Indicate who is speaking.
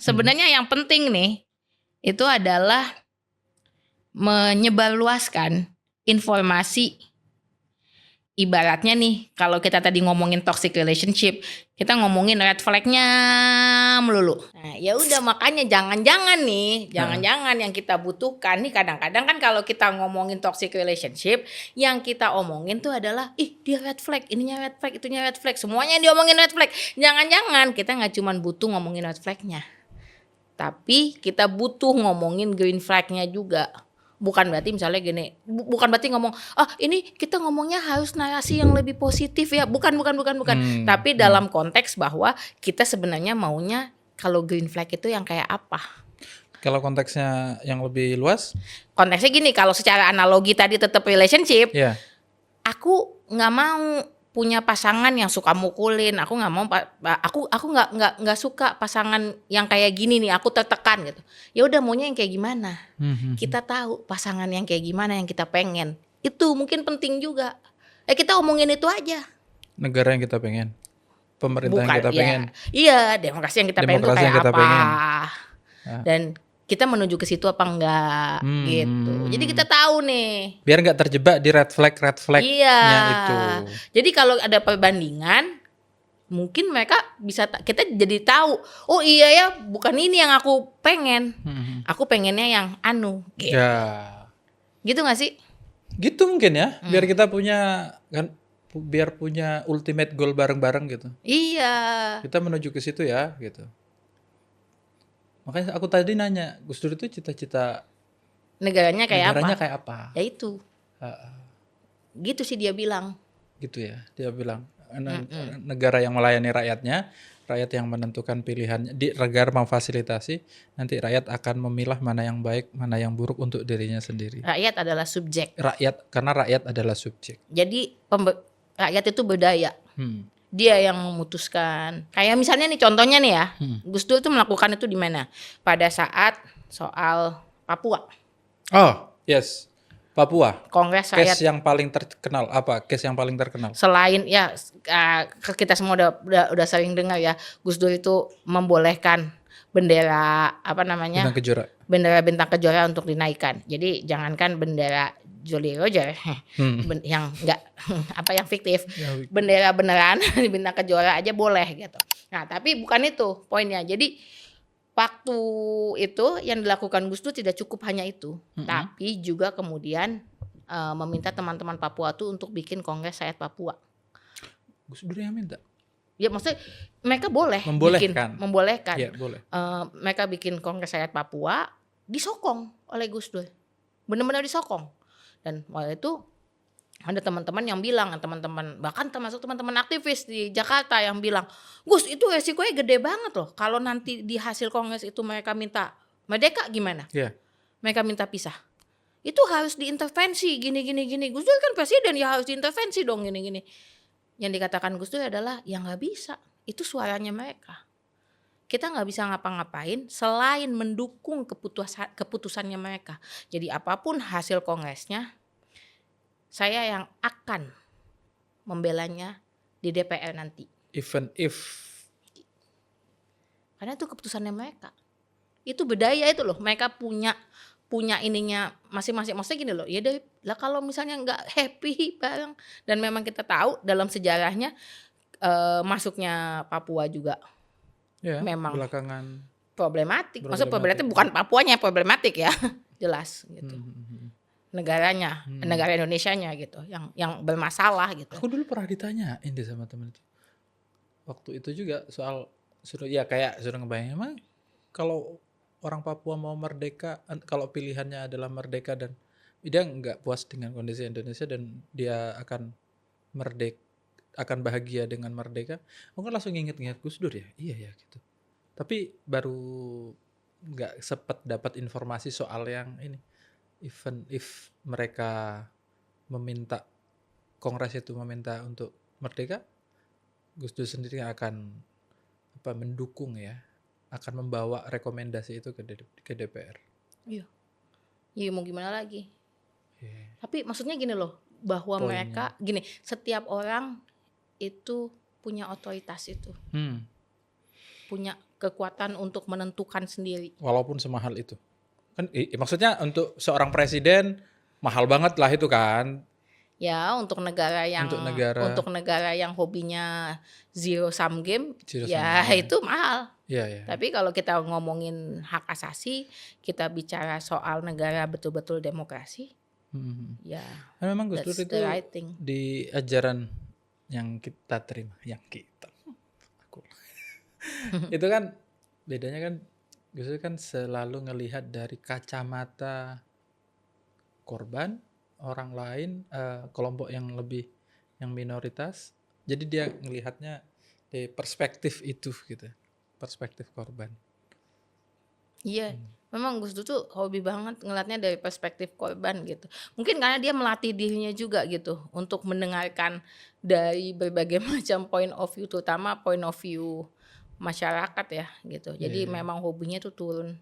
Speaker 1: Sebenarnya yang penting nih itu adalah menyebarluaskan informasi. Ibaratnya nih, kalau kita tadi ngomongin toxic relationship, kita ngomongin red flag-nya melulu. Nah, ya udah makanya jangan-jangan yang kita butuhkan nih kadang-kadang kan kalau kita ngomongin toxic relationship, yang kita omongin tuh adalah dia red flag, ininya red flag, itunya red flag, semuanya diomongin red flag. Jangan-jangan kita nggak cuma butuh ngomongin red flag-nya, tapi kita butuh ngomongin green flag-nya juga. Bukan berarti misalnya gini, bukan berarti ngomong, ini kita ngomongnya harus narasi yang lebih positif ya. Bukan. Tapi dalam konteks bahwa kita sebenarnya maunya kalau green flag itu yang kayak apa.
Speaker 2: Kalau konteksnya yang lebih luas?
Speaker 1: Konteksnya gini, kalau secara analogi tadi tetap relationship, aku nggak mau punya pasangan yang suka mukulin. Aku nggak mau, aku nggak suka pasangan yang kayak gini nih. Aku tertekan gitu. Ya udah maunya yang kayak gimana? Kita tahu pasangan yang kayak gimana yang kita pengen. Itu mungkin penting juga. Kita omongin itu aja.
Speaker 2: Negara yang kita pengen, pemerintah yang kita pengen.
Speaker 1: Iya, demokrasi yang kita pengen tuh kayak apa?
Speaker 2: Pengen.
Speaker 1: Dan kita menuju ke situ apa enggak gitu. Jadi kita tahu nih.
Speaker 2: Biar nggak terjebak di red flag-nya itu.
Speaker 1: Jadi kalau ada perbandingan, mungkin mereka bisa kita jadi tahu. Oh iya ya, bukan ini yang aku pengen. Aku pengennya yang gitu.
Speaker 2: Ya.
Speaker 1: Gitu nggak sih?
Speaker 2: Gitu mungkin ya. Biar kita punya kan, biar punya ultimate goal bareng-bareng gitu.
Speaker 1: Iya.
Speaker 2: Kita menuju ke situ ya gitu. Makanya aku tadi nanya, Gus Dur itu cita-cita
Speaker 1: negaranya kayak
Speaker 2: apa?
Speaker 1: Ya itu. Gitu sih dia bilang.
Speaker 2: Gitu ya, dia bilang. Negara yang melayani rakyatnya, rakyat yang menentukan pilihannya, negara memfasilitasi, nanti rakyat akan memilah mana yang baik, mana yang buruk untuk dirinya sendiri.
Speaker 1: Rakyat adalah subjek.
Speaker 2: Karena rakyat adalah subjek.
Speaker 1: Jadi rakyat itu berdaya. Dia yang memutuskan. Kayak misalnya nih contohnya nih ya, Gus Dur tuh melakukan itu di mana? Pada saat soal Papua.
Speaker 2: Oh, yes. Papua.
Speaker 1: Kongres rakyat.
Speaker 2: Case yang paling terkenal apa? Case yang paling terkenal.
Speaker 1: Selain ya kita semua udah sering dengar ya, Gus Dur itu membolehkan bendera
Speaker 2: Bintang Kejora.
Speaker 1: Bendera Bintang Kejora untuk dinaikkan. Jadi jangankan bendera Jolly Roger yang enggak yang fiktif, bendera beneran di Bintang Kejora aja boleh gitu. Nah, tapi bukan itu poinnya. Jadi waktu itu yang dilakukan Gus Dur tidak cukup hanya itu, tapi juga kemudian meminta teman-teman Papua tuh untuk bikin Kongres Rakyat Papua.
Speaker 2: Gus Dur yang minta?
Speaker 1: Ya maksudnya mereka boleh membolehkan.
Speaker 2: Ya, boleh.
Speaker 1: Mereka bikin Kongres Rakyat Papua, disokong oleh Gus Dur, benar-benar disokong. Dan waktu itu ada teman-teman yang bilang, bahkan termasuk teman-teman aktivis di Jakarta yang bilang, Gus itu resikonya gede banget loh. Kalau nanti di hasil kongres itu mereka minta merdeka gimana? Mereka minta pisah. Itu harus diintervensi gini. Gus Dur kan presiden ya harus diintervensi dong gini. Yang dikatakan Gus Dur adalah ya nggak bisa. Itu suaranya mereka. Kita nggak bisa ngapa-ngapain selain mendukung keputusannya mereka. Jadi apapun hasil kongresnya, saya yang akan membelanya di DPR nanti.
Speaker 2: Even if.
Speaker 1: Karena itu keputusannya mereka. Itu berdaya itu loh. Mereka punya ininya masing-masing. Maksudnya gini loh. Ya lah kalau misalnya nggak happy bareng. Dan memang kita tahu dalam sejarahnya masuknya Papua juga.
Speaker 2: Ya,
Speaker 1: memang
Speaker 2: belakangan
Speaker 1: problematik. Maksud problematik bukan Papuanya problematik ya, jelas gitu. Negaranya, negara Indonesianya gitu, yang bermasalah gitu.
Speaker 2: Aku dulu pernah ditanyain deh sama temen itu. Waktu itu juga soal suruh ngebayangin emang kalau orang Papua mau merdeka, kalau pilihannya adalah merdeka dan dia nggak puas dengan kondisi Indonesia dan dia akan bahagia dengan merdeka, aku kan langsung inget-inget Gus Dur ya, iya ya gitu. Tapi baru nggak sempet dapat informasi soal yang ini. Even if mereka meminta, kongres itu meminta untuk merdeka, Gus Dur sendiri akan mendukung ya, akan membawa rekomendasi itu ke DPR.
Speaker 1: Iya, mau gimana lagi? Tapi maksudnya gini loh, bahwa mereka gini, setiap orang itu punya otoritas itu, kekuatan untuk menentukan sendiri.
Speaker 2: Walaupun semahal itu. Kan maksudnya untuk seorang presiden mahal banget lah itu kan
Speaker 1: Ya, untuk
Speaker 2: untuk negara
Speaker 1: untuk negara yang hobinya zero sum game,
Speaker 2: zero sum
Speaker 1: ya
Speaker 2: game.
Speaker 1: itu mahal.
Speaker 2: Iya ya.
Speaker 1: Tapi kalau kita ngomongin hak asasi, kita bicara soal negara betul-betul demokrasi, ya
Speaker 2: Nah, memang Gus Dur
Speaker 1: that's
Speaker 2: itu
Speaker 1: the right thing.
Speaker 2: di ajaran yang kita terima, aku itu kan bedanya kan Gus Dur kan selalu ngelihat dari kacamata korban orang lain, kelompok yang minoritas. Jadi dia ngelihatnya dari perspektif itu gitu, perspektif korban.
Speaker 1: Iya, memang Gus Dur tuh hobi banget ngelihatnya dari perspektif korban gitu. Mungkin karena dia melatih dirinya juga gitu untuk mendengarkan dari berbagai macam point of view, terutama point of view masyarakat ya gitu.
Speaker 2: Iya,
Speaker 1: Jadi
Speaker 2: iya.
Speaker 1: memang hobinya tuh turun